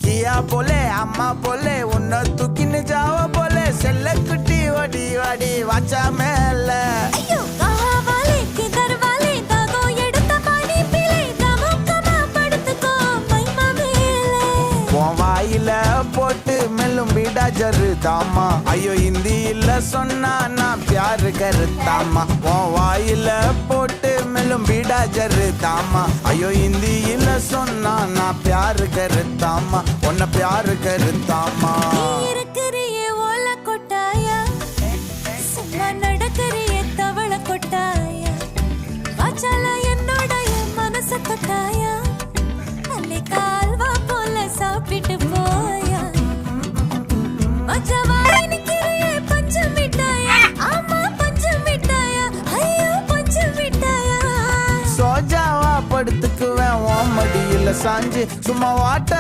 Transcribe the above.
கியா போலே அம்மா போலே உன்னை தூக்கின்னு ஜாவ போலே செல்ல குட்டி ஓடி ஓடி வாச்சா மேல வாயில போட்டு மெல்லும் பீடா ஜருதாமா ஐயோ ஹிந்தியில சொன்னா நான் பியாரு கருத்தாமா உன் வாயில போட்டு மெல்லும் பீடா ஜருதாமா ஐயோ ஹிந்தியில சொன்னா நான் பியாரு கருத்தாமா உன்னை பியாரு கருத்தாமா சாப்பிட்டு போயா பஞ்சு மிட்டாயா ஆமா பஞ்சு மிட்டாயா ஐயோ பஞ்சு மிட்டாயா சோஜாவா படுத்துக்குவேன் ஓ மடியில சாஞ்சு சும்மா வாட்ட